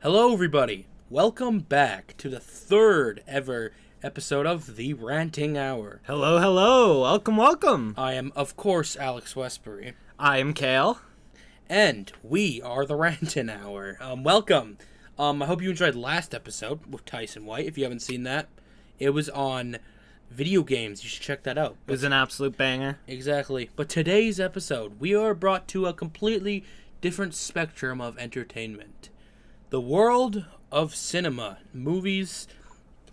Hello, everybody. Welcome back to the third ever episode of the Ranting Hour. Hello. Welcome. I am, of course, Alex Westbury, I am Kale. and we are the Ranting Hour. Welcome. I hope you enjoyed last episode with Tyson White. If you haven't seen that, it was on video games. You should check that out. It was an absolute banger. Exactly. But today's episode, we are brought to a completely different spectrum of entertainment. The world of cinema, movies,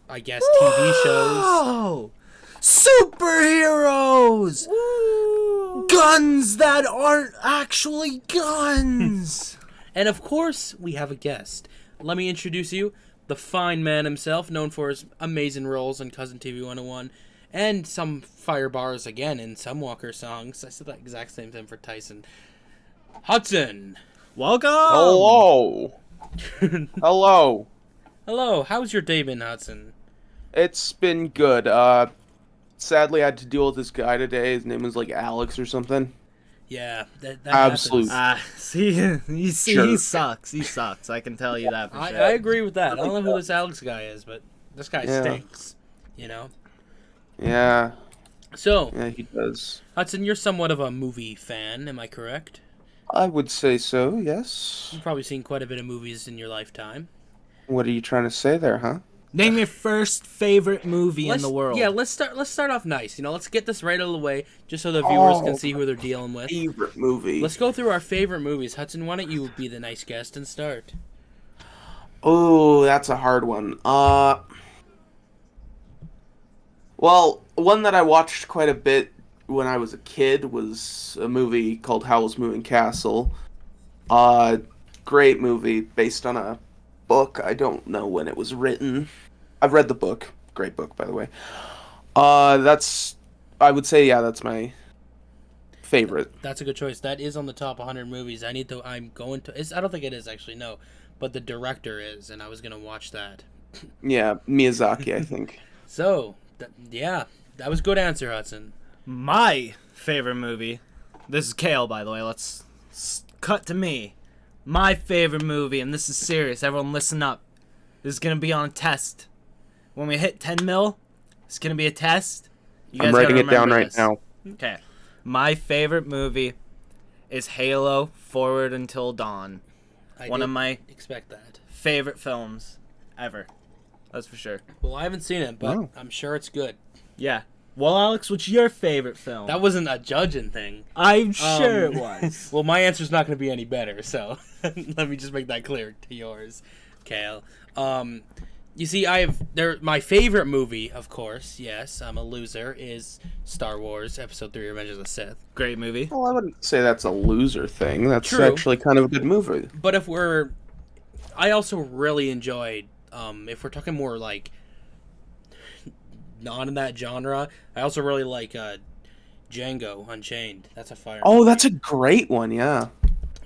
I guess TV shows. Oh, superheroes! Guns that aren't actually guns! And of course, we have a guest. Let me introduce you, the fine man himself, known for his amazing roles on Cousin TV 101, and some fire bars again in some Walker songs. I said that exact same thing for Tyson. Hudson! Welcome! Hello. Hello. Hello, how's your day been, Hudson? It's been good. Sadly, I had to deal with this guy today. His name was like Alex or something. Yeah, that Absolute. happens. He Sure. sucks. He sucks. I can tell you that for sure. I agree with that. I don't know who this Alex guy is, but this guy Yeah. stinks. You know? Yeah, So, he does. Hudson, you're somewhat of a movie fan, am I correct? I would say so, yes. You've probably seen quite a bit of movies in your lifetime. What are you trying to say there, huh? Name your first favorite movie in the world. Yeah, let's start off nice. You know, let's get this right out of the way, just so the viewers can see who they're dealing with. Favorite movie? Let's go through our favorite movies. Hudson, why don't you be the nice guest and start? Oh, that's a hard one. Well, one that I watched quite a bit when I was a kid was a movie called Howl's Moving Castle. Great movie based on a book. I don't know when it was written. I've read the book. Great book, by the way. I would say, yeah, that's my favorite. That's a good choice. That is on the top 100 movies. I don't think it is actually, no. But the director is, and I was going to watch that. Yeah, Miyazaki, I think. So, yeah, that was a good answer, Hudson. My favorite movie. This is Kale, by the way. Let's cut to me. My favorite movie, and this is serious. Everyone listen up. This is going to be on a test. When we hit 10 mil, it's going to be a test. You guys I'm writing gotta it down remember right this. now. Okay. My favorite movie is Halo Forward Until Dawn. One of my expect that. favorite films ever. That's for sure. Well, I haven't seen it, but Wow. I'm sure it's good. Yeah. Well, Alex, what's your favorite film? That wasn't a judging thing. I'm sure it was. Well, my answer's not going to be any better, so let me just make that clear to yours, Kale. You see, my favorite movie, of course, yes, I'm a loser, is Star Wars Episode 3, Revenge of the Sith. Great movie. Well, I wouldn't say that's a loser thing. That's True. actually kind of a good movie. But I also really enjoyed, if we're talking more like not in that genre, I also really like Django Unchained. That's a fire Oh, movie. that's a great one, yeah.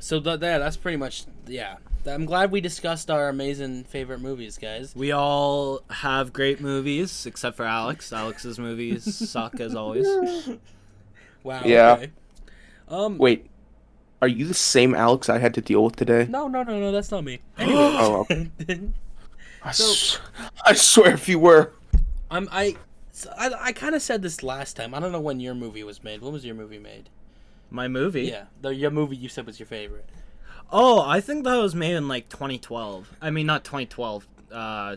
So that's pretty much, yeah. I'm glad we discussed our amazing favorite movies, guys. We all have great movies, except for Alex. Alex's movies suck as always. Wow. Yeah. Okay. Wait, are you the same Alex I had to deal with today? No, that's not me. Anyway, Oh, I swear if you were. I kind of said this last time. I don't know when your movie was made. When was your movie made? My movie? Yeah, your movie you said was your favorite. Oh, I think that was made in like 2012. I mean, not 2012. Yeah,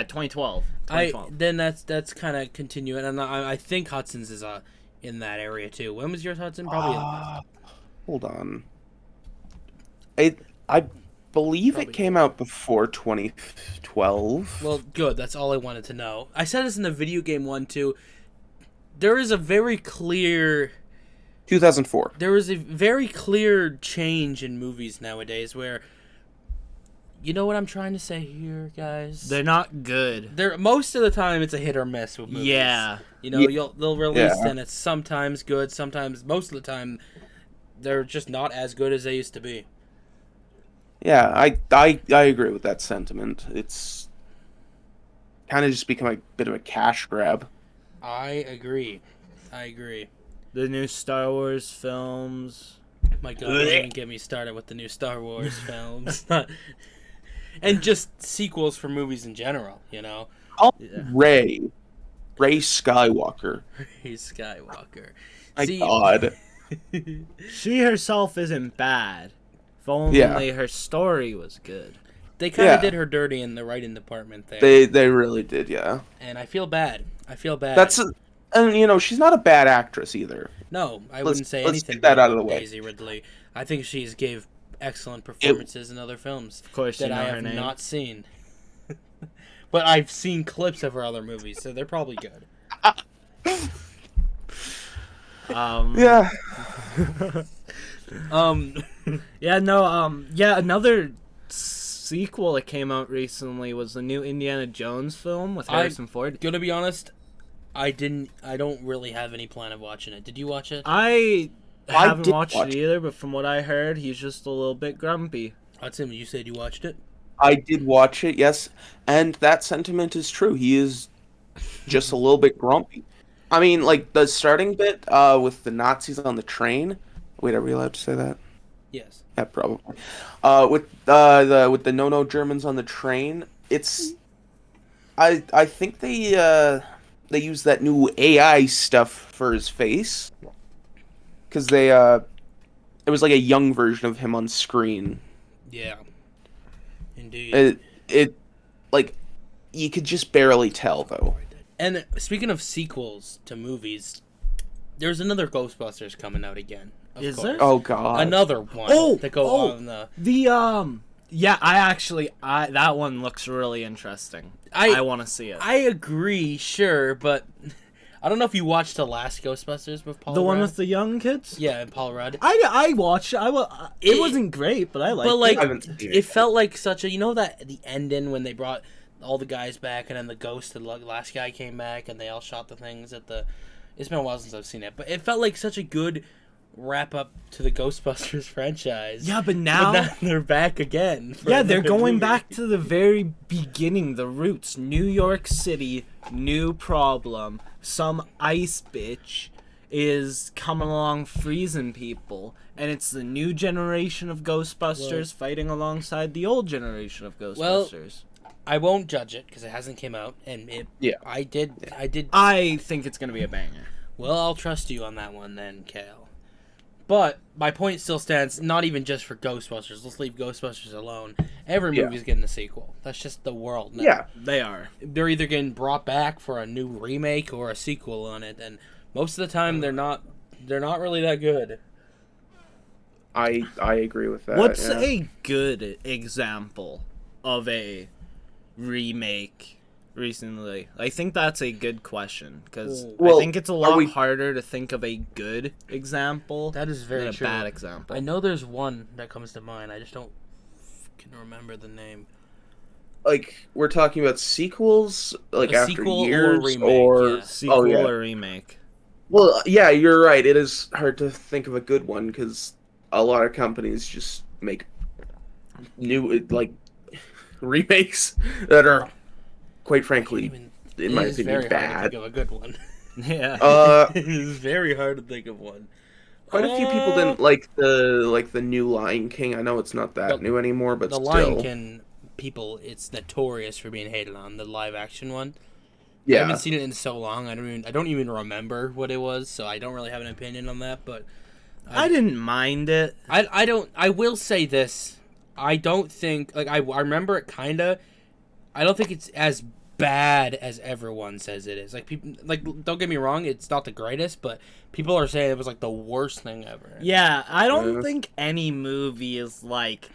2012. 2012. Then that's kind of continuing, and I think Hudson's is in that area too. When was yours, Hudson? Probably. Hold on. I believe Probably. it came out before 2012. Well, good. That's all I wanted to know. I said this in the video game one too. There is a very clear 2004. change in movies nowadays where, you know what I'm trying to say here, guys? They're not good. Most of the time it's a hit or miss with movies. Yeah. You know, they'll release Yeah. and it's sometimes good, sometimes most of the time they're just not as good as they used to be. Yeah, I agree with that sentiment. It's kind of just become a bit of a cash grab. I agree. The new Star Wars films. My God, don't even get me started with the new Star Wars films. And just sequels for movies in general, you know. Oh, Yeah. Ray Skywalker. He's Skywalker. My See, God. She herself isn't bad. If only Yeah. her story was good. they kind of Yeah. did her dirty in the writing department there, They really did, yeah. and I feel bad. And she's not a bad actress either. No, I Let's- wouldn't say let's anything get that bad out of about the way. Daisy Ridley. I think she's gave excellent performances in other films Of course, that you know I her have name. not seen. But I've seen clips of her other movies, so they're probably good. Yeah. Another sequel that came out recently was the new Indiana Jones film with Harrison Ford. Gonna be honest, I don't really have any plan of watching it. Did you watch it? I haven't did watched watch it either, but from what I heard, he's just a little bit grumpy. Hudson, you said you watched it. I did watch it, yes, and that sentiment is true. He is just a little bit grumpy. I mean, like the starting bit with the Nazis on the train. Wait, are we allowed to say that? Yes. Yeah, probably. With the no Germans on the train, it's I think they use that new AI stuff for his face because it was like a young version of him on screen. Yeah. Indeed. It like you could just barely tell though. And speaking of sequels to movies, there's another Ghostbusters coming out again. Of Is course. there? Oh God. Another one to go on the. That one looks really interesting. I want to see it. I agree, sure, but I don't know if you watched the last Ghostbusters with Paul. The one Rudd. with the young kids? Yeah, and Paul Rudd. I watched it. It It- wasn't great, but I liked But it. like, I haven't seen it. it felt like such a that the ending when they brought all the guys back and then the ghost of the last guy came back and they all shot the things at the. It's been a while since I've seen it, but it felt like such a good wrap up to the Ghostbusters franchise. Yeah, but now they're back again. for yeah, they're another going movie. back to the very beginning, the roots. New York City, new problem. Some ice bitch is coming along freezing people, and it's the new generation of Ghostbusters fighting alongside the old generation of Ghostbusters. I won't judge it because it hasn't came out, and Yeah. I did. I think it's gonna be a banger. Well, I'll trust you on that one then, Kale. But my point still stands. Not even just for Ghostbusters. Let's leave Ghostbusters alone. Every Yeah. movie's getting a sequel. That's just the world now. Yeah. They are. They're either getting brought back for a new remake or a sequel on it, and most of the time they're not. They're not really that good. I agree with that. What's yeah. a good example of a remake recently? I think that's a good question because Well, I think it's a are lot we- harder to think of a good example That is very than a true. bad example. I know there's one that comes to mind. I just don't can remember the name. Like we're talking about sequels, like A after sequel or a years, remake, or yeah. Sequel yeah. or remake? Well, yeah, you're right. It is hard to think of a good one because a lot of companies just make new remakes that are, quite frankly, in my It is opinion, very hard to bad. think of a good one. Yeah. It is very hard to think of one. Quite a few people didn't like the new Lion King. I know it's not that The- new anymore, but The still. Lion King people, it's notorious for being hated on. The live action one. I Yeah. haven't seen it in so long. I don't even remember what it was, so I don't really have an opinion on that. But I didn't mind it. I will say this. I don't think I remember it kinda. I don't think it's as bad as everyone says it is. Like people don't get me wrong, it's not the greatest, but people are saying it was like the worst thing ever. Yeah, I don't Yeah. think any movie is like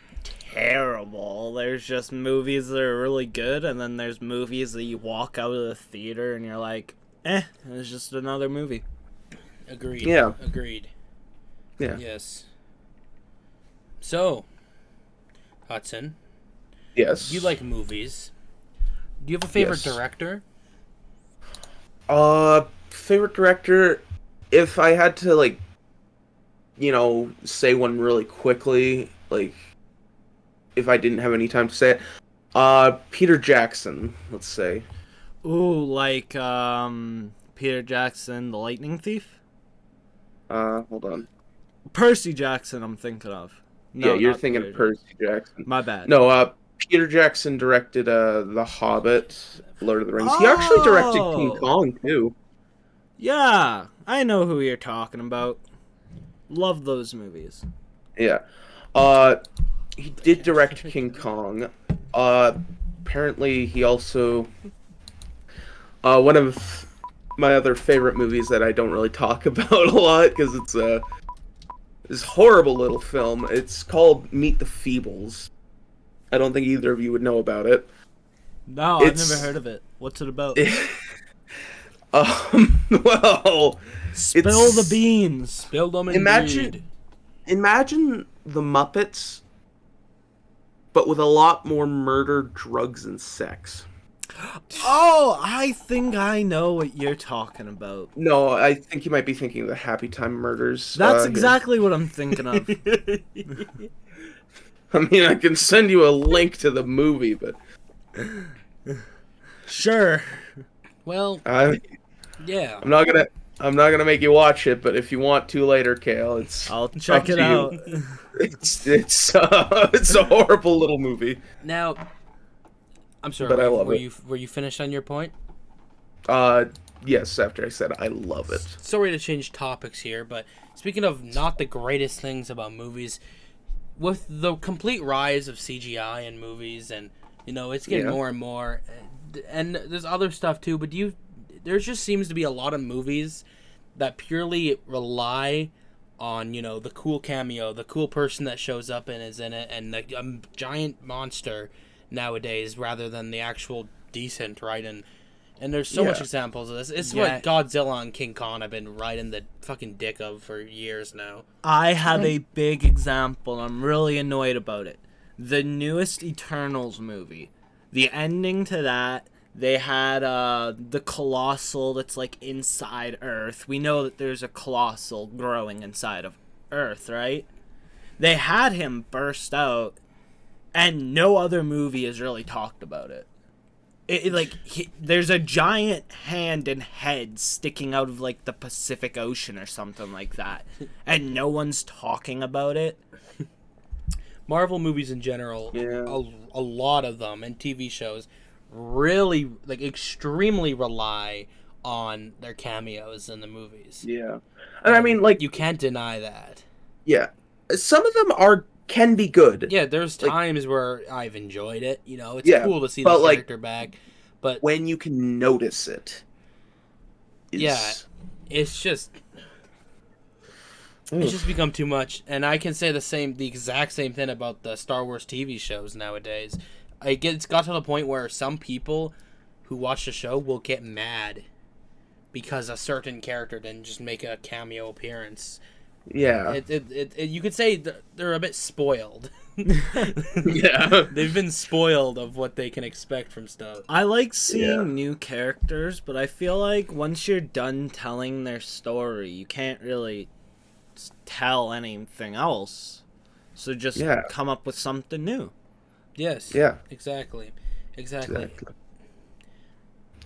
terrible. There's just movies that are really good, and then there's movies that you walk out of the theater and you're like, it's just another movie. Agreed. Yeah. Agreed. Yeah. Yes. So, Hudson, Yes. you like movies. Do you have a favorite Yes. director? Favorite director, if I had to say one really quickly, if I didn't have any time to say it, Peter Jackson, let's say. Ooh, like Peter Jackson, The Lightning Thief? Hold on. Percy Jackson, I'm thinking of. No, yeah, you're not thinking Peter of Percy Jackson. My bad. No, Peter Jackson directed The Hobbit, Lord of the Rings. He actually directed King Kong too. Yeah, I know who you're talking about. Love those movies. Yeah. He did direct King Kong. Apparently he also one of my other favorite movies that I don't really talk about a lot because it's this horrible little film. It's called Meet the Feebles. I don't think either of you would know about it. No, I've never heard of it. What's it about? Well, Spill the beans. Spill them indeed. Imagine the Muppets, but with a lot more murder, drugs, and sex. Oh, I think I know what you're talking about. No, I think you might be thinking of the Happy Time Murders. That's exactly what I'm thinking of. I mean, I can send you a link to the movie, but Sure. Well, yeah. I'm not gonna make you watch it. But if you want to later, Kale, I'll check it out. It's a horrible little movie. Now, I'm sorry. But I love it. Were you finished on your point? Yes. After I said I love it. Sorry to change topics here, but speaking of not the greatest things about movies, with the complete rise of CGI in movies, and it's getting more and more, and there's other stuff too. But there just seems to be a lot of movies that purely rely on the cool cameo, the cool person that shows up and is in it, and the giant monster nowadays rather than the actual decent, right? And there's so much examples of this. It's what Godzilla and King Kong have been right in the fucking dick of for years now. I have a big example. I'm really annoyed about it. The newest Eternals movie. The ending to that, they had the Colossal that's like inside Earth. We know that there's a Colossal growing inside of Earth, right? They had him burst out, and no other movie has really talked about it. There's a giant hand and head sticking out of like the Pacific Ocean or something like that, and no one's talking about it. Marvel movies in general, a lot of them, and TV shows, really extremely rely on their cameos in the movies. Yeah, and I mean, you can't deny that. Yeah, some of them can be good. Yeah, there's times where I've enjoyed it. It's cool to see the character back, but when you can notice it, it's just become too much. And I can say the exact same thing about the Star Wars TV shows nowadays. It's got to the point where some people who watch the show will get mad because a certain character didn't just make a cameo appearance. Yeah. You could say they're a bit spoiled. Yeah. They've been spoiled of what they can expect from stuff. I like seeing new characters, but I feel like once you're done telling their story, you can't really tell anything else. So just come up with something new. Yes. Yeah. Exactly.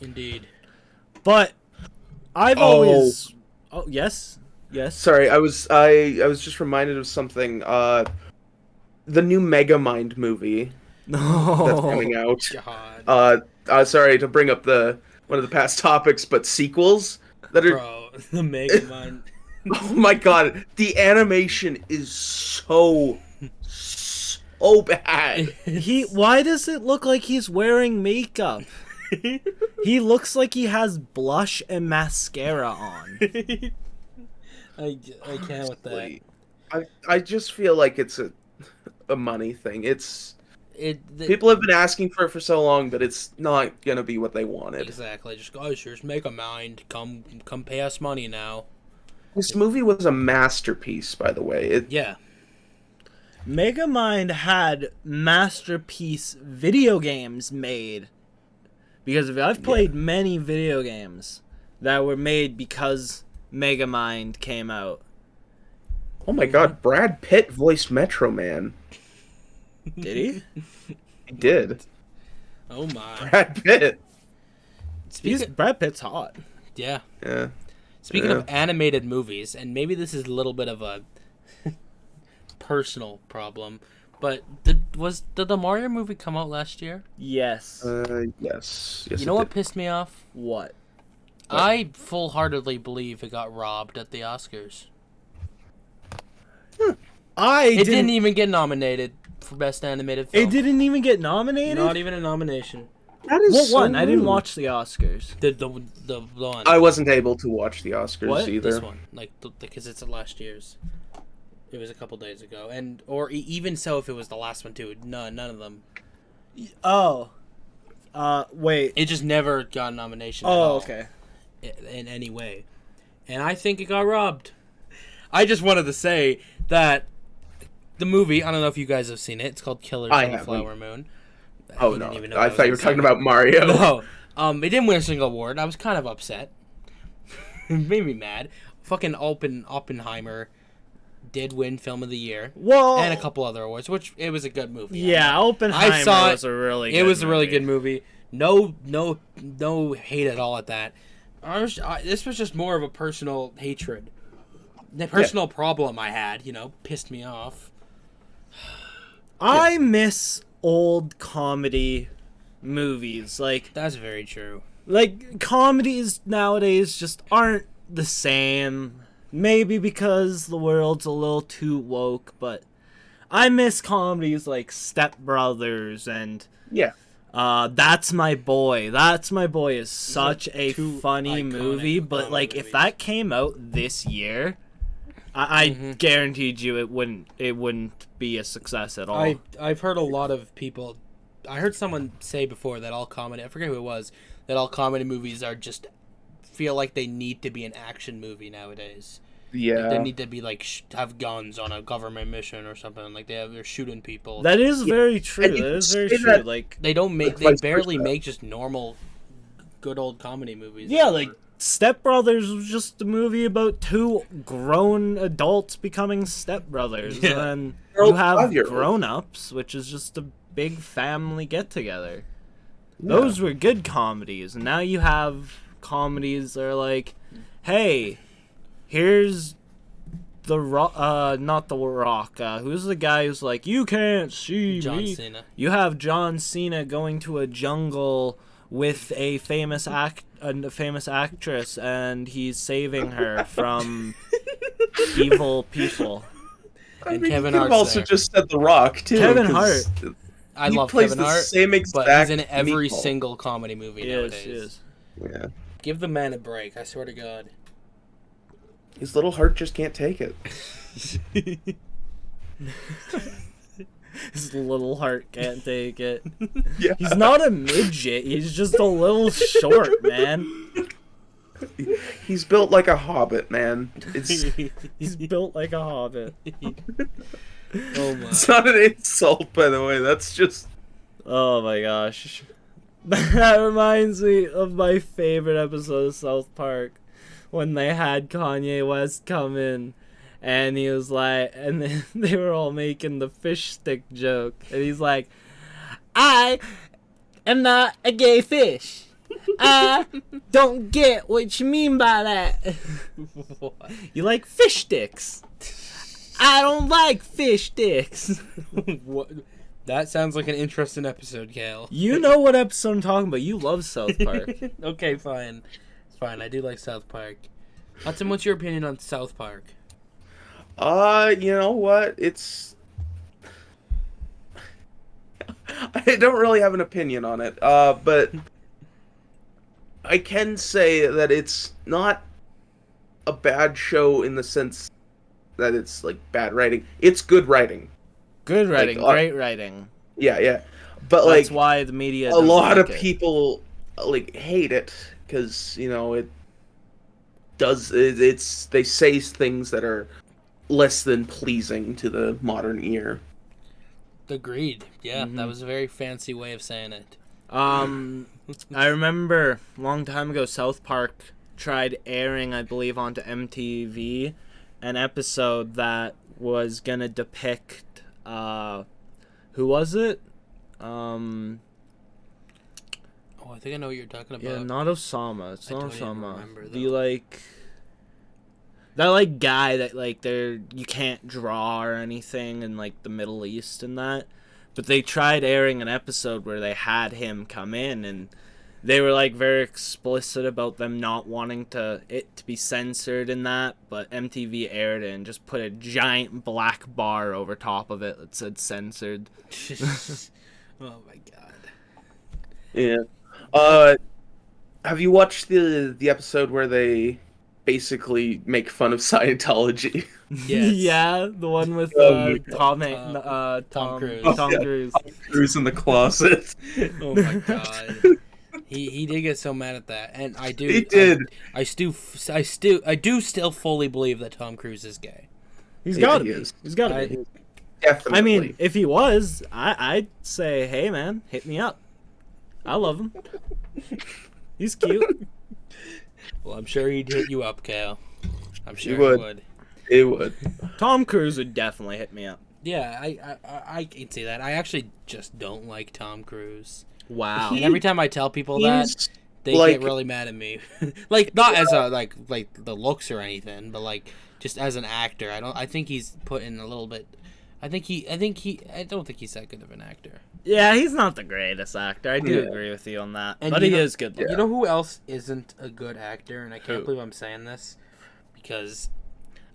Indeed. But I've always... Oh, yes? Yes. Sorry, I was just reminded of something. The new Megamind movie that's coming out. God. Sorry to bring up one of the past topics, but sequels that are the Megamind. Oh my god, the animation is so bad. Why does it look like he's wearing makeup? He looks like he has blush and mascara on. I can't with that. I just feel like it's a money thing. People have been asking for it for so long, but it's not gonna be what they wanted. Exactly. Just guys, here's Megamind. Come pay us money now. This movie was a masterpiece, by the way. Megamind had masterpiece video games made. Because I've played many video games that were made because Megamind came out. Oh my god, Brad Pitt voiced Metro Man. Did he? He did. Oh my. Brad Pitt. Brad Pitt's hot. Yeah. Yeah. Speaking of animated movies, and maybe this is a little bit of a personal problem, but Did the Mario movie come out last year? Yes. Yes. You know what pissed me off? What? I full-heartedly believe it got robbed at the Oscars. It didn't even get nominated for Best Animated Film. It didn't even get nominated? Not even a nomination. That is What so one? I didn't rude. watch the Oscars. The one. I wasn't able to watch the Oscars What? either. This one, because it's last year's. It was a couple days ago, even so, if it was the last one too, none of them. Oh. Wait. It just never got a nomination. Oh, at all, okay. In any way, and I think it got robbed. I just wanted to say that the movie. I don't know if you guys have seen it. It's called Killers I of the haven't. Flower Moon. Oh You no! didn't even know I was thought you were gonna talking say. about Mario. No, it didn't win a single award. I was kind of upset. It made me mad. Fucking Oppenheimer did win Film of the Year. Well, And a couple other awards, which it was a good movie. yeah, Oppenheimer I saw it. was a really good It was a really movie. good movie. No hate at all at that. This was just more of a personal hatred. The personal problem I had, pissed me off. I miss old comedy movies. That's very true. Like comedies nowadays just aren't the same. Maybe because the world's a little too woke, but I miss comedies like Step Brothers and Yeah. That's My Boy. That's My Boy is such a two funny iconic movie, but comedy like if movies. that came out this year, I guaranteed you it wouldn't be a success at all. I've heard a lot of people. I heard someone say before that all comedy. I forget who it was. That all comedy movies are just feel like they need to be an action movie nowadays. Yeah. They need to be have guns on a government mission or something. Like they're shooting people. That is very true. And you That can is very say true. that- Like They don't make. They vice barely versa. make just normal, good old comedy movies. yeah, anymore. like Step Brothers was just a movie about two grown adults becoming stepbrothers, Yeah. and They're you have 5-year-olds. grown-ups, which is just a big family get-together. Those were good comedies, and now you have comedies that are like, hey, here's the Rock, not the Rock, who's the guy who's like, you can't see John me. Cena. You have John Cena going to a jungle with a famous actress, and he's saving her from evil people. I And mean, Kevin you could have Hart's also there. just said The Rock too. Kevin 'cause I he love plays Kevin the Hart, same but exact he's in every meatball. single comedy movie nowadays. Yes. Yeah. Give the man a break. I swear to God. His little heart just can't take it. His little heart can't take it. Yeah. He's not a midget. He's just a little short, man. He's built like a hobbit, man. He's built like a hobbit. Oh my. It's not an insult, by the way. That's just Oh my gosh. That reminds me of my favorite episode of South Park when they had Kanye West come in and he was like, and then they were all making the fish stick joke, and he's like, I am not a gay fish. I don't get what you mean by that. What? You like fish sticks. I don't like fish sticks. What? That sounds like an interesting episode, Kale. You know what episode I'm talking about. You love South Park. Okay, fine. It's fine. I do like South Park. Hudson, what's your opinion on South Park? you know what? It's I don't really have an opinion on it. But I can say that it's not a bad show in the sense that it's like bad writing. It's good writing. Good writing, Like, great writing. Yeah, yeah. But That's like why the media. a doesn't lot like of it. people like hate it because it does it's they say things that are less than pleasing to the modern ear. Agreed. Yeah, that was a very fancy way of saying it. I remember a long time ago, South Park tried airing, I believe, onto MTV, an episode that was gonna depict, who was it? Oh, I think I know what you're talking about. Yeah, not Osama. It's I not don't even Osama. remember, The though. that guy that you can't draw or anything in the Middle East and that. But they tried airing an episode where they had him come in, and they were like very explicit about them not wanting it to be censored in that, but MTV aired it and just put a giant black bar over top of it that said censored. Oh my god. Yeah. Have you watched the episode where they basically make fun of Scientology? Yes. Yeah, the one with Tom Cruise. Tom Cruise. Cruise in the closet. Oh my god. He did get so mad at that, and I do. He did. I do still fully believe that Tom Cruise is gay. He's Yeah, got to he be. is. He's got to be. Definitely. I mean, if he was, I'd say, hey man, hit me up. I love him. He's cute. Well, I'm sure he'd hit you up, Kale. I'm sure he would. would. It would. Tom Cruise would definitely hit me up. Yeah, I can see that. I actually just don't like Tom Cruise. Wow. And every time I tell people that, He's they like- get really mad at me. Like, not as a like the looks or anything, but like just as an actor. I think he's put in a little bit. I don't think he's that good of an actor. Yeah, he's not the greatest actor. I do Yeah. agree with you on that. And But you he know- is good. Yeah. You know who else isn't a good actor, and I can't Who? believe I'm saying this, because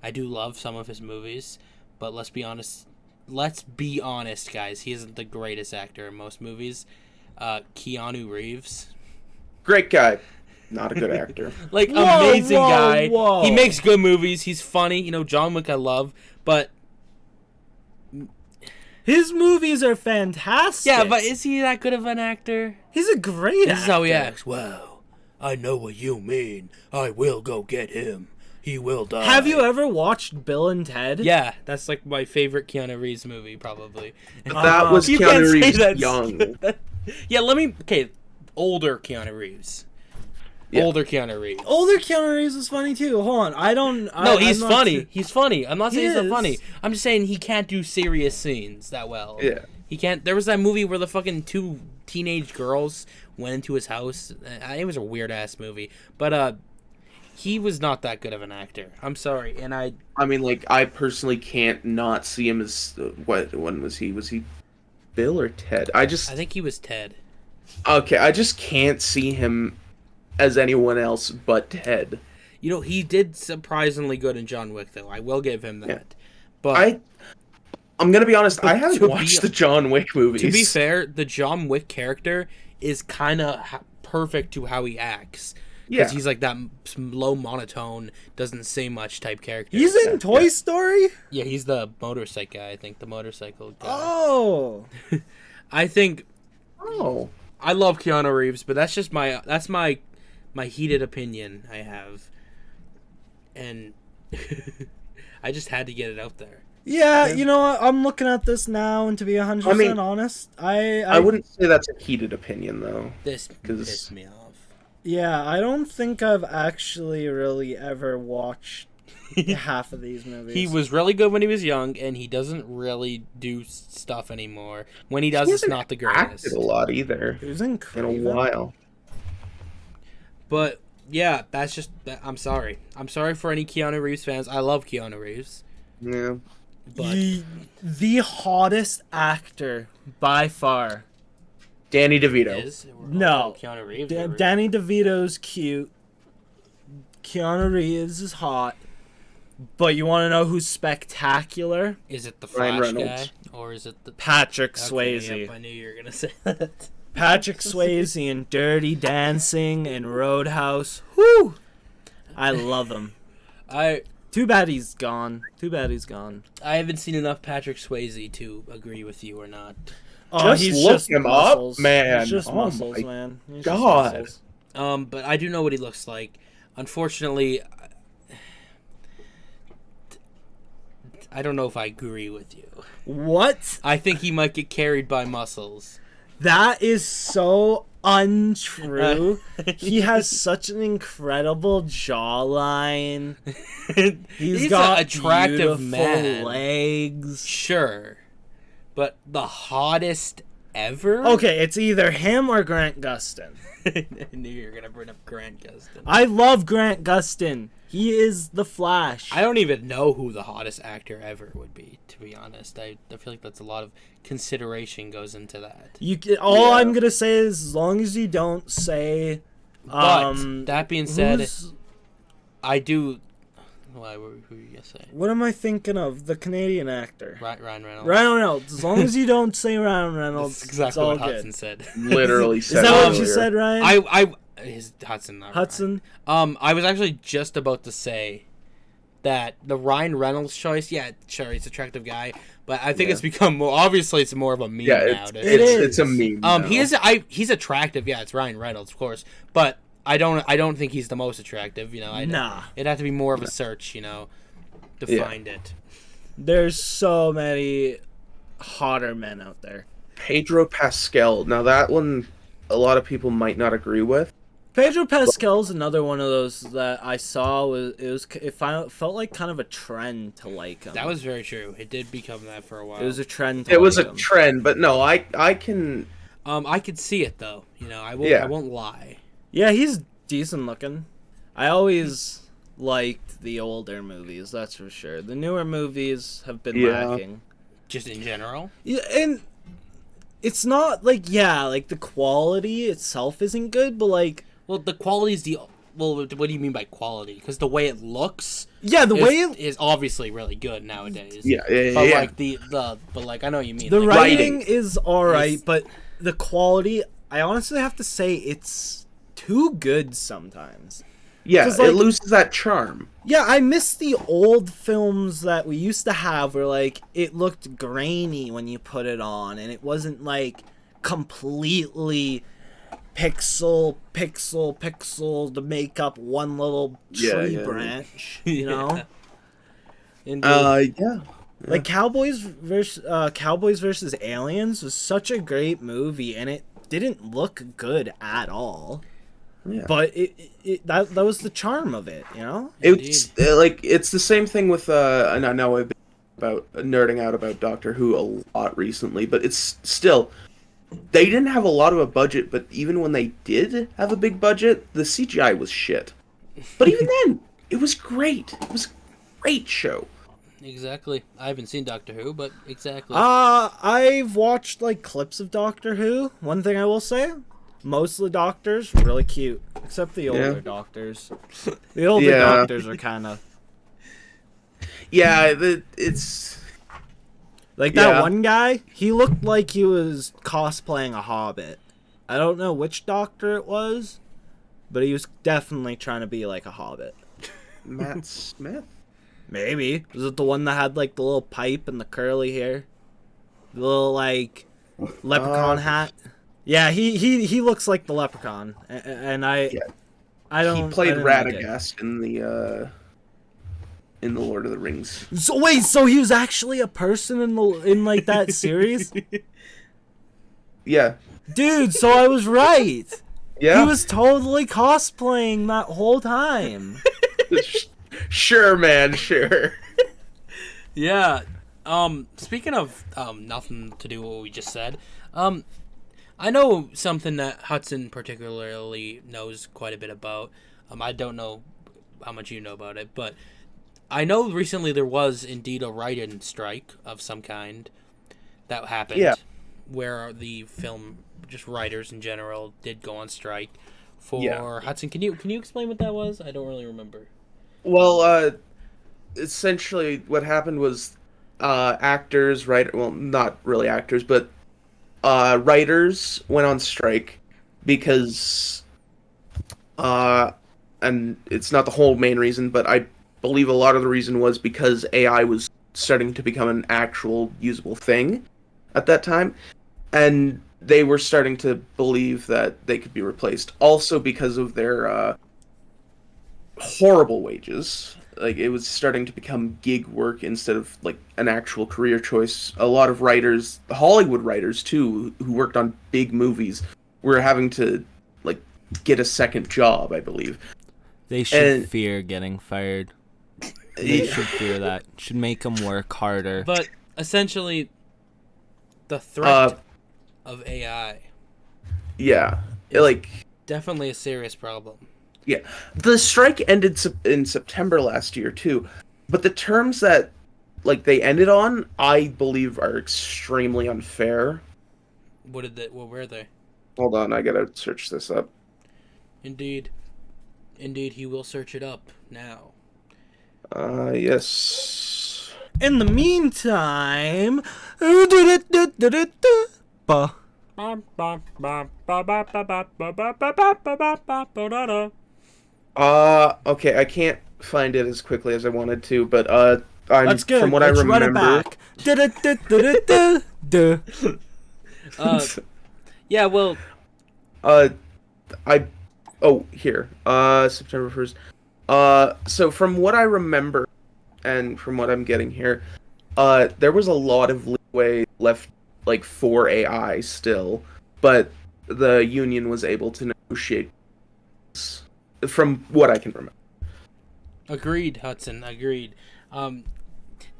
I do love some of his movies, but let's be honest, guys, he isn't the greatest actor in most movies. Keanu Reeves. Great guy. Not a good actor. Like, Whoa, amazing whoa, guy. whoa. He makes good movies, he's funny, John Wick I love, but His movies are fantastic. yeah, but is he that good of an actor? he's a great This is how he actor. acts. Well, I know what you mean. I will go get him. He will die. Have you ever watched Bill and Ted? Yeah, that's like my favorite Keanu Reeves movie, probably. But that was You can't Keanu say Reeves that's- young. Yeah, older Keanu Reeves. Yeah. Older Keanu Reeves. Older Keanu Reeves is funny too. Hold on, No, he's I'm not funny. sure- He's funny. I'm not saying he's He not funny. is. I'm just saying he can't do serious scenes that well. Yeah. He can't. There was that movie where the fucking two teenage girls went into his house. It was a weird ass movie, but he was not that good of an actor. I'm sorry, and I I mean, I personally can't not see him as what? When was he? Was he Bill or Ted? I think he was Ted. Okay. I just can't see him as anyone else but Ted. He did surprisingly good in John Wick, though. I will give him that. But I'm gonna be honest. I to haven't be- watched the John Wick movies. to be fair, the John Wick character is kind of perfect to how he acts. Yeah. Because he's like that low monotone, doesn't say much type character. He's in Toy Story. Yeah, he's the motorcycle guy, I think. The motorcycle guy. Oh, I think Oh. I love Keanu Reeves, but that's just my heated opinion I have. And I just had to get it out there. yeah. You know what? I'm looking at this now, and to be 100% honest, I wouldn't say that's a heated opinion though. This 'Cause- pissed me off. Yeah, I don't think I've actually really ever watched half of these movies. He was really good when he was young, and he doesn't really do stuff anymore. When he does, He it's hasn't not the greatest. acted a lot either He was in in a Craven. while. But yeah, that's just. I'm sorry. I'm sorry for any Keanu Reeves fans. I love Keanu Reeves, Yeah. but The hottest actor by far. Danny DeVito. is No. Keanu Reeves. Danny DeVito's cute. Keanu Reeves is hot. But you want to know who's spectacular? Is it the Ryan Flash Reynolds. guy, or is it the Patrick Okay, Swayze. Yep, I knew you were gonna say that. Patrick Swayze in Dirty Dancing and Roadhouse. Whoo! I love him. I Too bad he's gone. haven't seen enough Patrick Swayze to agree with you or not. Oh, Just look him up, man. He's just Oh muscles, my man. He's just God. muscles. But I do know what he looks like. Unfortunately, I don't know if I agree with you. What? I think he might get carried by muscles. That is so untrue. He has such an incredible jawline. He's got an attractive beautiful man. legs. Sure. But the hottest ever? Okay, it's either him or Grant Gustin. I knew you were going to bring up Grant Gustin. I love Grant Gustin. He is the Flash. I don't even know who the hottest actor ever would be, to be honest. I feel like that's a lot of consideration goes into that. All I'm gonna say is, as long as you don't say. But that being said, who's- I do. Why? Who were you gonna say? What am I thinking of? The Canadian actor. Ryan Reynolds. Ryan Reynolds. As long as you don't say Ryan Reynolds, That's exactly it's all what good. Hudson said. Literally Is said that what earlier. you said, Ryan? His Hudson. Not Hudson. Ryan. I was actually just about to say that the Ryan Reynolds choice. Yeah, sure, he's an attractive guy, but I think Yeah. it's become more. Obviously, it's more of a meme Yeah, nowadays. it's a meme. now. He's attractive. Yeah, it's Ryan Reynolds, of course, but I don't think he's the most attractive. You know, Nah. it'd have to be more of a search. You know, to Yeah. find it. There's so many hotter men out there. Pedro Pascal. Now that one, a lot of people might not agree with. Pedro Pascal's another one of those that I saw. It felt like kind of a trend to like him. That was very true. It did become that for a while. It was a trend. To It was like a him. trend, but no, I can. I could see it though. You know, I won't. Yeah. I won't lie. Yeah, he's decent looking. I always liked the older movies, that's for sure. The newer movies have been Yeah. lacking. Just in general. Yeah, and it's not like the quality itself isn't good, but like Well, the quality's the. Well, what do you mean by quality? Because the way it looks. the way is obviously really good nowadays. Yeah, But yeah. like but like I know what you mean. the like, writing is alright, It's- but the quality, I honestly have to say it's too good sometimes. Yeah, 'Cause, it like- loses that charm. Yeah, I miss the old films that we used to have where, like, it looked grainy when you put it on, and it wasn't, like, completely pixel to make up one little tree Yeah. branch, you know? Indeed. Yeah. Like, Cowboys versus Aliens was such a great movie, and it didn't look good at all. Yeah. But that was the charm of it, you know? It's it's the same thing with and I know I've been about nerding out about Doctor Who a lot recently, but it's still they didn't have a lot of a budget, but even when they did have a big budget, the CGI was shit. But even then, it was great. It was a great show. Exactly. I haven't seen Doctor Who, but exactly. I've watched like clips of Doctor Who. One thing I will say, most of the doctors really cute, except the older Yeah. doctors. The older Yeah. doctors are kind of Yeah, it's like that Yeah. one guy. He looked like he was cosplaying a Hobbit. I don't know which doctor it was, but he was definitely trying to be like a Hobbit. Matt Smith. Maybe was it the one that had like the little pipe and the curly hair, the little like leprechaun hat? Yeah, he looks like the leprechaun, and I don't. He played I didn't like it. Radagast in the Lord of the Rings. So wait, so he was actually a person in like that series, Yeah. dude. So I was right. Yeah. He was totally cosplaying that whole time. Sure, man. Sure. Yeah. Speaking of nothing to do with what we just said, I know something that Hudson particularly knows quite a bit about. I don't know how much you know about it, but I know recently there was indeed a write-in strike of some kind that happened. Yeah. Where the film, just writers in general, did go on strike for Yeah. Hudson. Can you explain what that was? I don't really remember. Well, essentially, what happened was actors, not really actors, but writers went on strike because, and it's not the whole main reason, but I believe a lot of the reason was because AI was starting to become an actual usable thing at that time, and they were starting to believe that they could be replaced. Also because of their horrible wages. Like, it was starting to become gig work instead of like an actual career choice. A lot of writers, Hollywood writers too, who worked on big movies, were having to like get a second job, I believe. They should And- fear getting fired. They should fear that. Should make them work harder. But essentially, the threat of AI Yeah, is like definitely a serious problem. Yeah, the strike ended in September last year too, but the terms that like they ended on, I believe, are extremely unfair. What were they? Hold on, I gotta search this up. Indeed. Indeed, he will search it up now. Yes. In the meantime, Okay, I can't find it as quickly as I wanted to, but that's from good. what I Let's run it remember. back. Yeah, well, Uh, I oh here. September 1st. So from what I remember, and from what I'm getting here, there was a lot of leeway left, like for AI still, but the union was able to negotiate. From what I can remember. agreed, Hudson. Agreed. Um,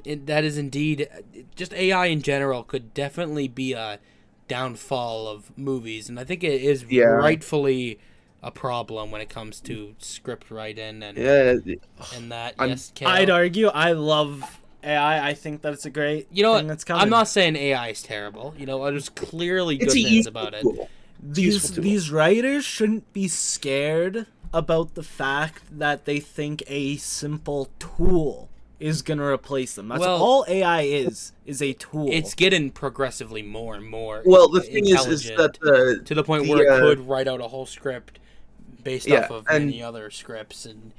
that is indeed just AI in general could definitely be a downfall of movies, and I think it is Yeah. rightfully a problem when it comes to script writing Yeah. and that. I'm- Yes, Kale. I'd argue I love AI. I think that it's a great You know thing what? that's coming. I'm not saying AI is terrible. You know, there's clearly good It's a things useful about it. tool. useful tool. These writers shouldn't be scared about the fact that they think a simple tool is gonna replace them. That's Well, all AI is a tool. It's getting progressively more and more Well, the thing is intelligent that to the point the, where it could write out a whole script based Yeah, off of and- many other scripts and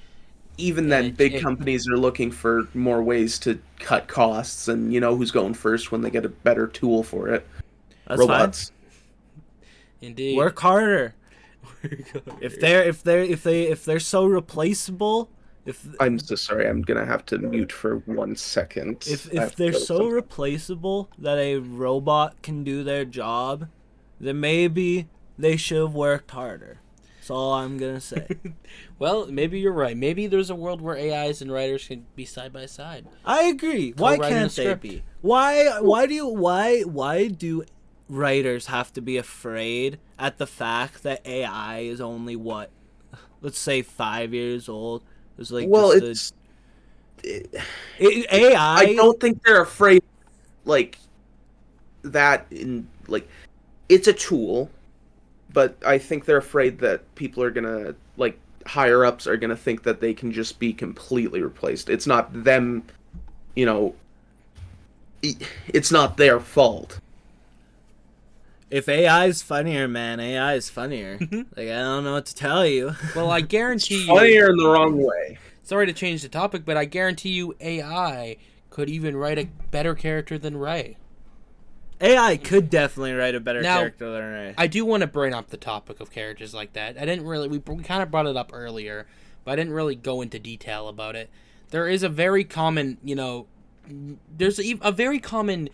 even and then, it- big it- companies are looking for more ways to cut costs, and you know who's going first when they get a better tool for it. That's Robots. indeed. fine. Work harder. If they're so replaceable, if I'm so sorry. I'm gonna have to mute for 1 second. I have if to they're go to so something. replaceable that a robot can do their job, then maybe they should have worked harder. That's all I'm gonna say. Well, maybe you're right. Maybe there's a world where AIs and writers can be side by side. I agree. Why Co-writing a can't they script. be? Why do writers have to be afraid at the fact that AI is only what, let's say 5 years old? It's like Well, just I AI. don't think they're afraid, like that. In like, it's a tool, but I think they're afraid that people are gonna like higher ups are gonna think that they can just be completely replaced. It's not them, you know. It's not their fault. If AI is funnier, man, AI is funnier. Like I don't know what to tell you. Well, I guarantee you. Funnier in the wrong way. Sorry to change the topic, but I guarantee you AI could even write a better character than Ray. AI could definitely write a better Now, character than Ray. I do want to bring up the topic of characters like that. I didn't really. We kind of brought it up earlier, but I didn't really go into detail about it. There is a very common, there's a very common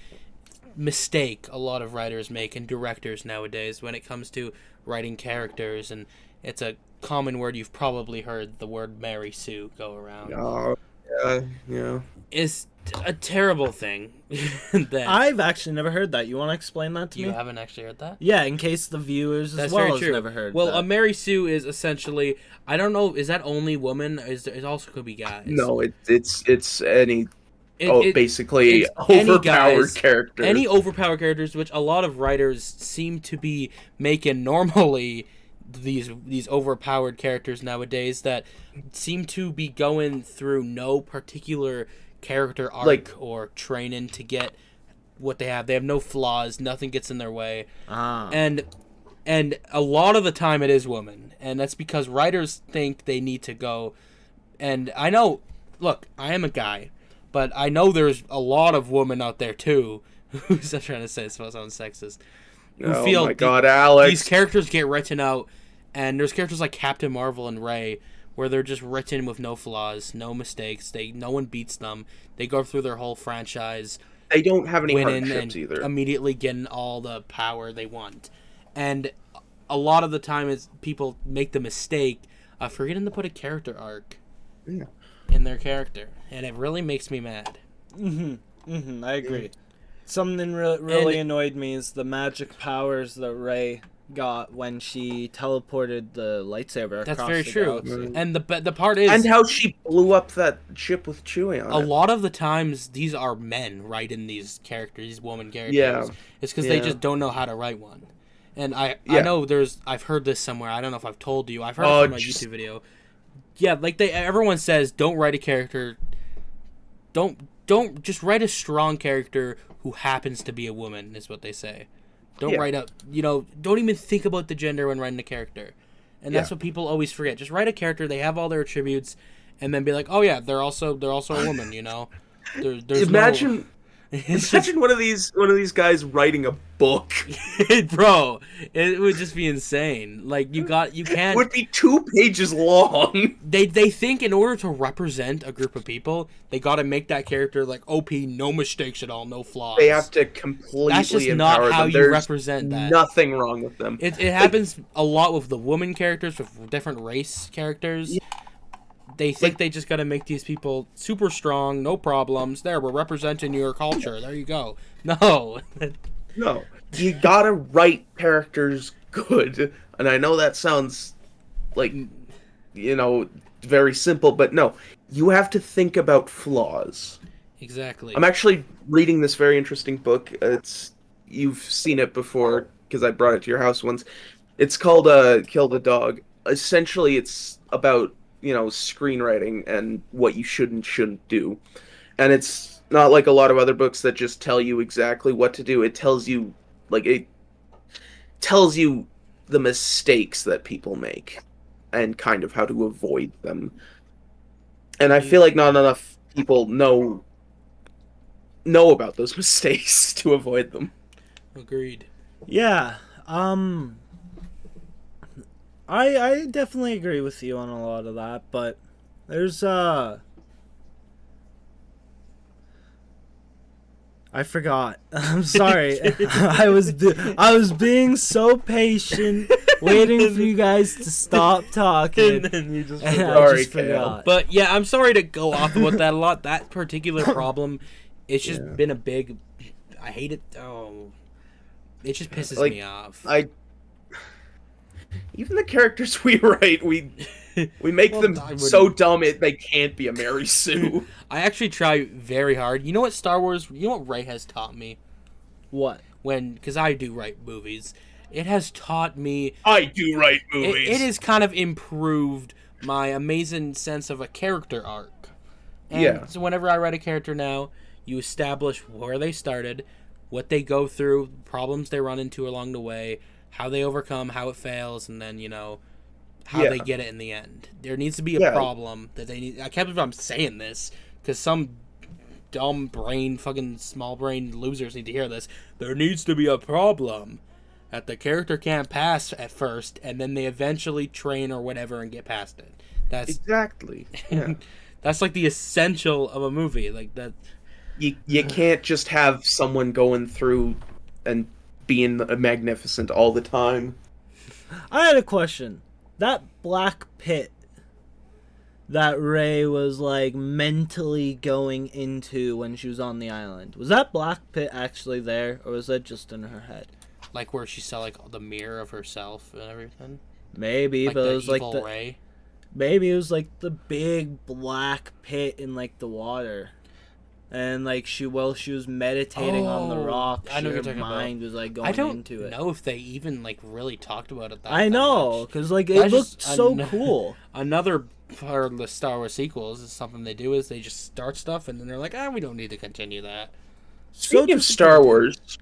mistake a lot of writers make and directors nowadays when it comes to writing characters, and it's a common word you've probably heard the word Mary Sue go around. Oh, yeah. It's a terrible thing that I've actually never heard that. You want to explain that to you me? haven't actually heard that. Yeah, in case the viewers That's as well very has true. never heard Well, that. a Mary Sue is essentially, I don't know, is that only women? It also could be guys. No, it's any It- basically it's any overpowered guys, character. Any overpowered characters, which a lot of writers seem to be making normally these overpowered characters nowadays that seem to be going through no particular character arc or training to get what they have. They have no flaws, nothing gets in their way. And a lot of the time it is women, and that's because writers think they need to go. And I know, look, I am a guy, but I know there's a lot of women out there too. Who's I'm trying to say? It's supposed to sound sexist. Who Oh feel my God, Alex! these characters get written out, and there's characters like Captain Marvel and Ray, where they're just written with no flaws, no mistakes. No one beats them. They go through their whole franchise, They don't have any winning hardships and either. immediately getting all the power they want. And a lot of the time, is people make the mistake of forgetting to put a character arc Yeah. in their character, and it really makes me mad. I agree. Something really And- annoyed me is the magic powers that Ray got when she teleported the lightsaber That's across very the true. galaxy. And the part is, And how she blew up that ship with Chewie on a it. lot of the times these are men writing these characters, these woman characters. Yeah. It's because they Yeah. just don't know how to write one. And I Yeah. know I've heard this somewhere. I don't know if I've told you. I've heard Oh, it from a YouTube video. Yeah, like everyone says, don't write a character. Don't just write a strong character who happens to be a woman, is what they say. Don't write up, don't even think about the gender when writing a character. And that's what people always forget. Just write a character, they have all their attributes, and then be like, oh yeah, they're also a woman, There's Imagine It's imagine one of these guys writing a book. bro, it would just be insane. Like you It can't. would be 2 pages long. They think in order to represent a group of people, they got to make that character like OP, no mistakes at all, no flaws. They have to completely That's just empower not how them. you There's represent that. nothing wrong with them. It happens a lot with the woman characters, with different race characters. Yeah. They think they just got to make these people super strong, no problems. There, we're representing your culture. There you go. No. No, you gotta write characters good. And I know that sounds like, very simple, but no. You have to think about flaws. Exactly. I'm actually reading this very interesting book. You've seen it before, because I brought it to your house once. It's called Kill the Dog. Essentially, it's about, screenwriting and what you should and shouldn't do. And it's not like a lot of other books that just tell you exactly what to do. It tells you the mistakes that people make and kind of how to avoid them. And I feel like not enough people know about those mistakes to avoid them. Agreed. Yeah. I definitely agree with you on a lot of that, but there's I forgot. I'm sorry. I was being so patient, waiting for you guys to stop talking. And then you just And forgot. I just Sorry, Kale. forgot. But yeah, I'm sorry to go off about that a lot. That particular problem, it's just been a big. I hate it. Oh, it just pisses me off. Even the characters we write, we make Well, them I wouldn't- so dumb they can't be a Mary Sue. I actually try very hard. You know what Star Wars? You know what Ray has taught me? What? Because I do write movies. It has taught me. I do write movies. It has kind of improved my amazing sense of a character arc. And Yeah. so whenever I write a character now, you establish where they started, what they go through, problems they run into along the way, how they overcome, how it fails, and then, how they get it in the end. There needs to be a problem that they need. I can't believe I'm saying this, because some dumb brain, fucking small brain losers need to hear this. There needs to be a problem that the character can't pass at first, and then they eventually train or whatever and get past it. That's Exactly. Yeah. that's like the essential of a movie. Like that. You can't just have someone going through and being magnificent all the time. I had a question. That black pit that Rey was like mentally going into when she was on the island, was that black pit actually there, or was that just in her head? Like where she saw like the mirror of herself and everything. Maybe, Like but the it was like evil Ray. maybe it was like the big black pit in like the water. And like she was meditating on the Oh, rock, I know what her you're talking about. mind was like going I don't into it. know if they even like really talked about it. I that know, much. because like That's it looked just so an- cool. Another part of the Star Wars sequels is something they do is they just start stuff and then they're like, we don't need to continue that. Speaking of Star Wars,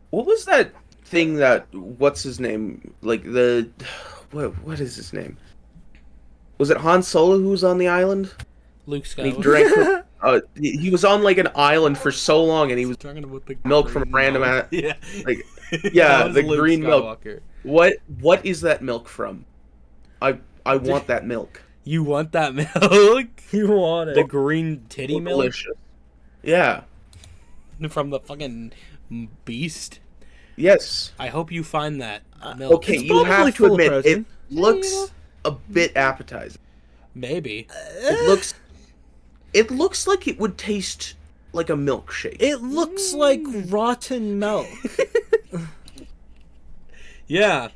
what was that thing that what's his name? Like what is his name? Was it Han Solo who was on the island? Luke And he Skywalker. drank. He was on like an island for so long, and he was talking about the milk from green random. milk. Yeah, Like, That yeah, was the Luke green milk. Skywalker. What is that milk from? I want that milk. You want that milk? You want The it. green titty milk Delicious. Yeah. from the fucking beast. Yes. I hope you find that milk. Okay, It's you probably have to full of admit protein. it looks a bit appetizing. Maybe. It looks like it would taste like a milkshake. It looks like rotten milk. Yeah.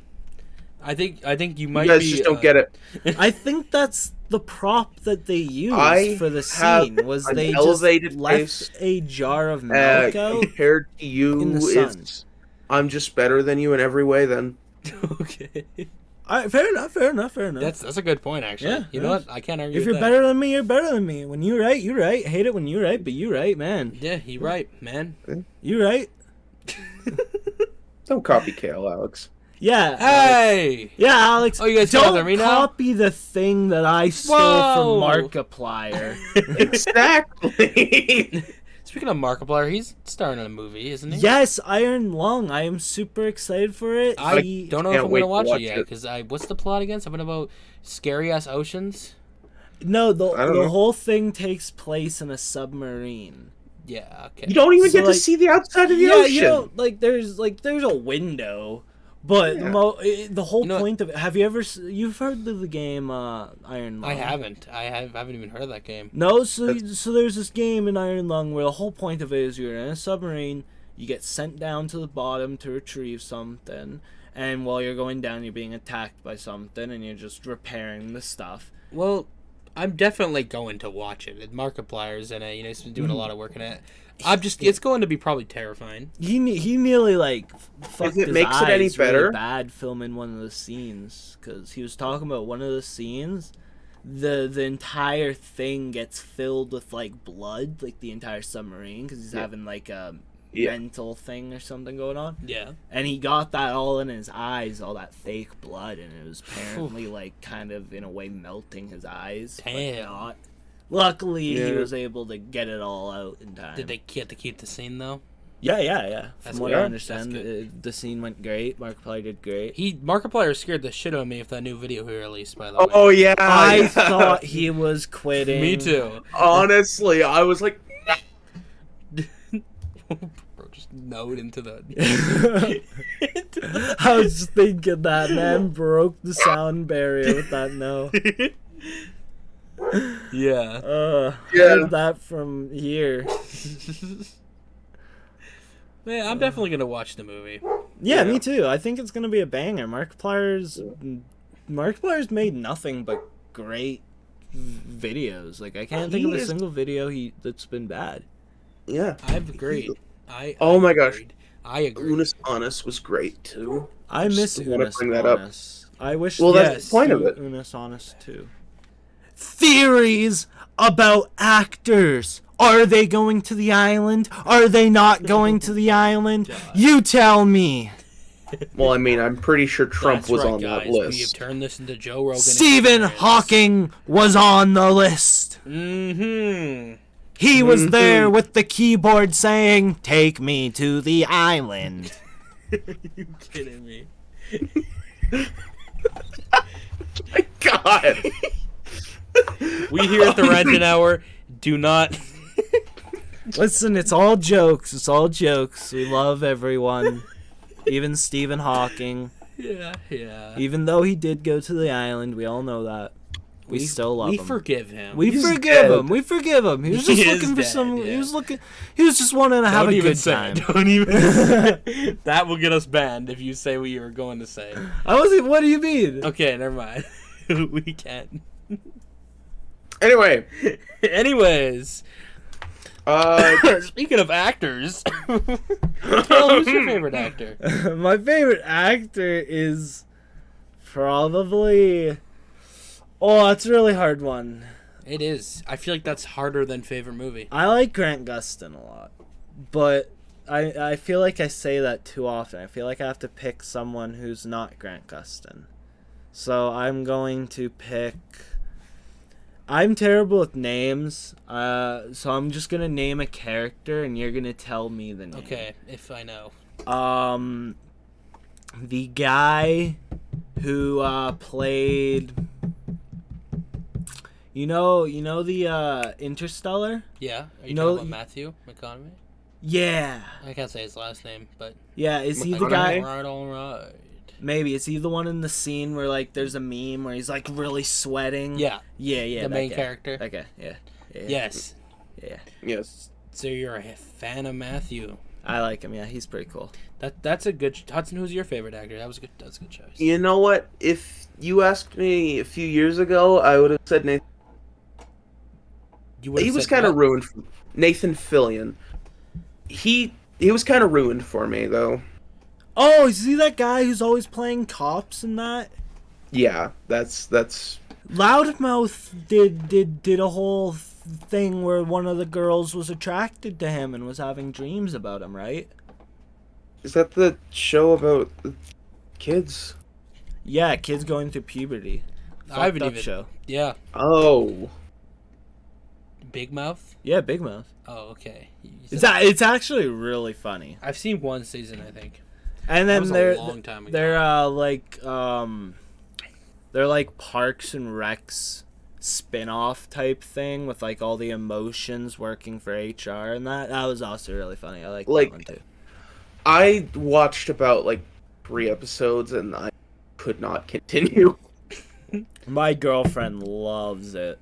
I think you might You guys be. just don't get it. I think that's the prop that they used I for the have scene. Was an they elevated just left face, a jar of milk out compared to you. in the sun? I'm just better than you in every way. Then Okay. Fair enough. That's a good point, actually. Yeah, You know what? I can't argue If with you're that. better than me, you're better than me. When you right, you right. Hate it when you right, but you right, man. Yeah, you're right, man. You right. don't copy Kale, Alex. Yeah. Hey! Yeah, Alex. Oh, you guys don't bother me now? copy the thing that I stole Whoa! from Markiplier. Exactly. Speaking of Markiplier, he's starring in a movie, isn't he? Yes, Iron Lung. I am super excited for it. I don't know if can't I'm wait gonna to watch watch it yet, it. because what's the plot again? Something about scary ass oceans? No, I don't the know. whole thing takes place in a submarine. Yeah, okay. You don't even So, get like, to see the outside of the Yeah, ocean. you know, there's a window, but Yeah. the whole You know point of it. Have you ever you've heard of the game Iron Lung? I haven't. I haven't even heard of that game. No, so there's this game in Iron Lung where the whole point of it is you're in a submarine, you get sent down to the bottom to retrieve something, and while you're going down, you're being attacked by something, and you're just repairing the stuff. Well, I'm definitely going to watch it. Markiplier's in it. You know, he's been doing a lot of work in it. It's going to be probably terrifying. He nearly fucked it his makes it eyes any really better? bad filming one of the scenes because he was talking about one of the scenes. The entire thing gets filled with blood, the entire submarine, because he's having a mental thing or something going on. Yeah. And he got that all in his eyes, all that fake blood, and it was apparently kind of in a way melting his eyes. Damn. But not. Luckily, he Yeah. was able to get it all out in time. Did they get to keep the scene though? Yeah. That's From what good. I understand, That's good. the scene went great. Markiplier did great. Markiplier scared the shit out of me with that new video he released. By the way. Oh yeah. I yeah. thought he was quitting. Me too. Honestly, I was like, Bro, just node into the. I was just thinking that man broke the sound barrier with that no. Yeah. Yeah. Heard that from here. Man, I'm definitely gonna watch the movie. Yeah, me too. I think it's gonna be a banger. Markiplier's made nothing but great videos. I can't think of a single video that's been bad. yeah. I've agreed. Oh my gosh. I agree. Unis Honest was great too. I miss Just wanna Unis bring that up. Honest. I wish. Well, that's Yes. the point of it. Unis Honest too. Theories about actors. Are they going to the island? Are they not going to the island? God. You tell me. Well, I mean, I'm pretty sure Trump That's was right, on guys. that We have list. turned this into Joe Rogan. Stephen Hawking was on the list. Mm-hmm. He was there with the keyboard saying, "Take me to the island." You kidding me? My God. We here at the Ranting Hour do not. Listen, it's all jokes. It's all jokes. We love everyone. Even Stephen Hawking. Yeah. Even though he did go to the island, we all know that. We still love We him. forgive him. We He's forgive dead. him. We forgive him. He was just He is looking for dead, some. yeah. He was just wanting to have Don't a even good say time. it. Don't even. Say it. That will get us banned if you say what you were going to say. I wasn't. What do you mean? Okay, never mind. We can't. Anyway, Anyways, speaking of actors, Kale, who's your favorite actor? My favorite actor is probably. Oh, that's a really hard one. It is. I feel like that's harder than favorite movie. I like Grant Gustin a lot, but I feel like I say that too often. I feel like I have to pick someone who's not Grant Gustin. So I'm going to pick. I'm terrible with names, so I'm just gonna name a character, and you're gonna tell me the name. Okay, if I know. The guy who played. You know the Interstellar? Yeah, are you know- talking about Matthew McConaughey? Yeah. I can't say his last name, but Yeah, is he the McConaughey? guy? all right. Maybe. Is he the one in the scene where there's a meme where he's really sweating? Yeah, Yeah, the that main guy. character. That guy, yeah. Yes. Yeah. yes. So you're a fan of Matthew. I like him, yeah, he's pretty cool. That's a good Hudson. Who's your favorite actor? That's a good choice. You know what? If you asked me a few years ago, I would have said Nathan. You would've He was said kind of what? ruined. Nathan Fillion. He was kind of ruined for me though. Oh, is he that guy who's always playing cops and that? Yeah, that's Loudmouth did a whole thing where one of the girls was attracted to him and was having dreams about him, right? Is that the show about the kids? Yeah, kids going through puberty. I haven't Fucked up even. show. Yeah, Oh, Big Mouth. Yeah, Big Mouth. Oh, okay. It's actually really funny. I've seen one season, I think. And That then was a they're long time ago. they're like Parks and Recs spin-off type thing with like all the emotions working for HR, and that was also really funny. I like Like- that one too. I watched about like 3 episodes and I could not continue. My girlfriend loves it.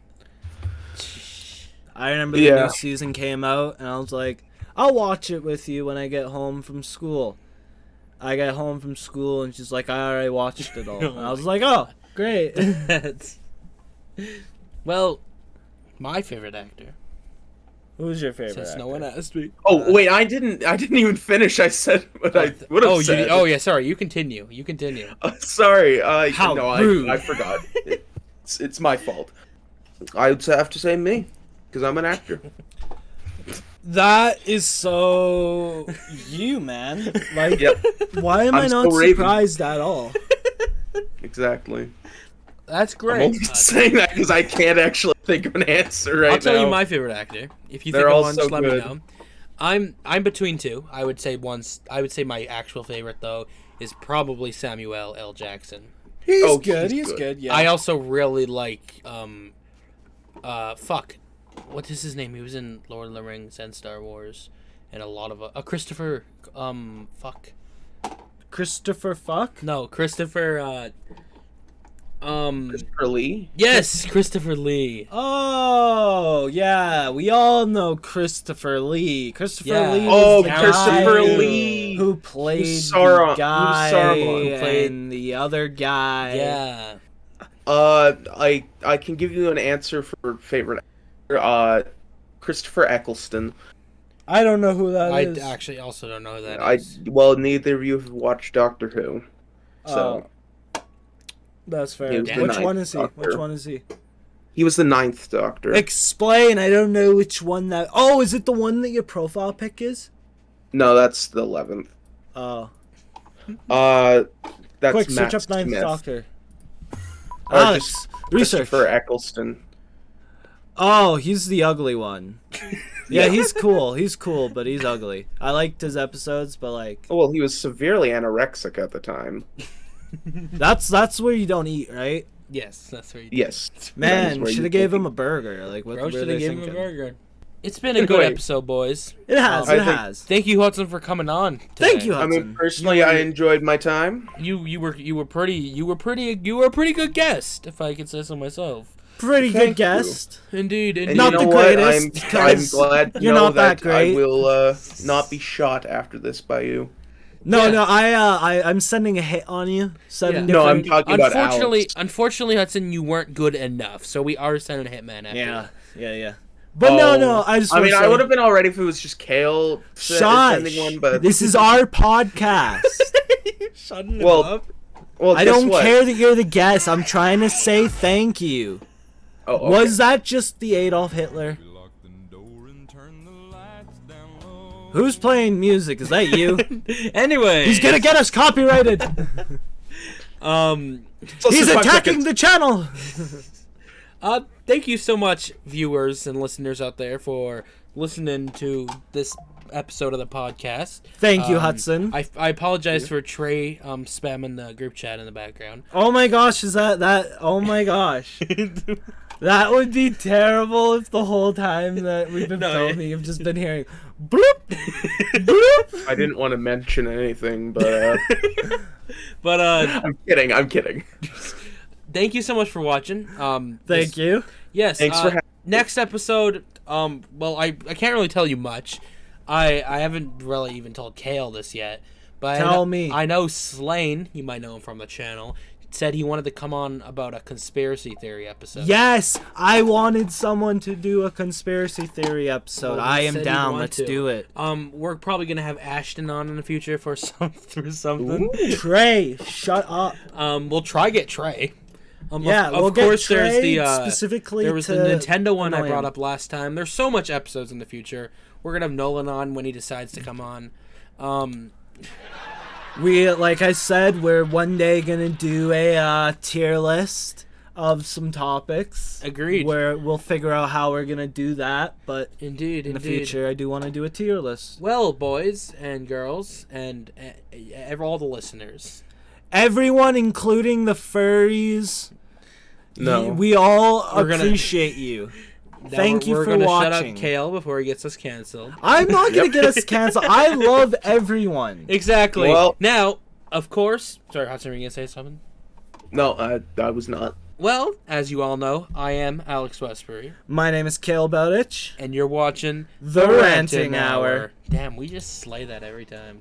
I remember the Yeah. new season came out, and I was like, I'll watch it with you when I get home from school. I get home from school, and she's like, I already watched it all. And I was like, oh, great. That's- well, my favorite actor. Who's your favorite Since actor? no one asked me. Oh wait, I didn't even finish. I said what I would have said. Oh yeah, sorry. You continue. Sorry. How no, rude. I forgot. It's my fault. I would have to say me, because I'm an actor. That is so you, man. Like, Yep, why am I'm I not still Raven. surprised at all? exactly. That's I'm great. only saying that because I can't actually think of an answer right I'll tell now. you my favorite actor. If you They're think of all one, so just let me good. know. I'm between two. I would say my actual favorite though is probably Samuel L. Jackson. He's Oh, good. he's He's good. good. Yeah. I also really like what is his name? He was in Lord of the Rings and Star Wars and a lot of Christopher Christopher Fuck. No, Christopher Christopher Lee. yes, Christopher Lee. Oh yeah, we all know Christopher Lee. Christopher Yeah. Lee. Oh, Was the Christopher guy Lee. who played Sauron- the guy Saruman. Who played- and the other guy. Yeah. I can give you an answer for favorite actor. Christopher Eccleston. I don't know who that I is. actually also don't know who that is. Well, neither of you have watched Doctor Who, so That's fair. He was the Which ninth one is he? Doctor. Which one is he? he was the 9th Doctor. Explain. I don't know which one that. Oh, is it the one that your profile pic is? No, that's the 11th. Oh. That's Quick, Matt search up Ninth Smith. Doctor. Or Alex, just research. Christopher Eccleston. Oh, he's the ugly one. Yeah, he's cool. He's cool, but he's ugly. I liked his episodes, but like Well, he was severely anorexic at the time. that's where you don't eat, right? Yes, that's where you Yes. that is Man, where should you have gave think- him a burger. Like what Bro were should they have given him a thinking? burger. It's been a good Wait. episode, boys. It has. I It think- has. Thank you, Hudson, for coming on. Thank today. you, I Hudson. mean, personally, I enjoyed my time. You were a pretty good guest, if I could say so myself. Pretty good Thank you. guest. Indeed, And indeed. Not you the know what? greatest, I'm 'cause glad to you're know not that great. I will not be shot after this by you. No, Yeah. no, I'm sending a hit on you. Seven Yeah. No, I'm different- talking about Alex. Unfortunately, Hudson, you weren't good enough, so we are sending a hitman after. Yeah. But no, I just. I mean, wanna I say- would have been already if it was just Kale sending Shush. one, but This is our podcast. Shutting Well, him up. well, I guess don't what? care that you're the guest. I'm trying to say thank you. Oh, okay. Was that just the Adolf Hitler? Who's playing music? Is that you? Anyway, He's gonna get us copyrighted. um, So He's Super attacking Tickets- the channel. thank you so much, viewers and listeners out there, for listening to this episode of the podcast. Thank you, Hudson. I apologize for Trey spamming the group chat in the background. Oh my gosh, is that? Oh my gosh. That would be terrible if the whole time that we've been No, filming, you've just been hearing bloop, bloop. I didn't want to mention anything, but But I'm kidding. thank you so much for watching. Thank you. Yes. Thanks for having next episode. Well, I can't really tell you much. I haven't really even told Kale this yet, But Tell me. I know Slane, you might know him from the channel, said he wanted to come on about a conspiracy theory episode. Yes, I wanted someone to do a conspiracy theory episode. Well, he I am said he'd down. want Let's to. do it. We're probably gonna have Ashton on in the future for something. Trey, shut up. We'll try get Trey. Yeah, of we'll get course there's Trey the specifically there was to the Nintendo one I annoy brought him. up last time. There's so much episodes in the future. We're gonna have Nolan on when he decides to come on. We, like I said, we're one day gonna do a tier list of some topics. Agreed. Where we'll figure out how we're gonna do that, but Indeed, in the future, I do want to do a tier list. Well, boys and girls, and all the listeners, Everyone, including the furries, No. we all We're gonna- appreciate you. now Thank you we're for gonna watching. shut up Kale before he gets us canceled. I'm not gonna get us canceled. I love everyone. Exactly. Well- Now, of course. Sorry, Hudson, were you gonna say something? No, I was not. Well, as you all know, I am Alex Westbury, My name is Kale Bowditch. and you're watching The Ranting Hour. Damn, we just slay that every time.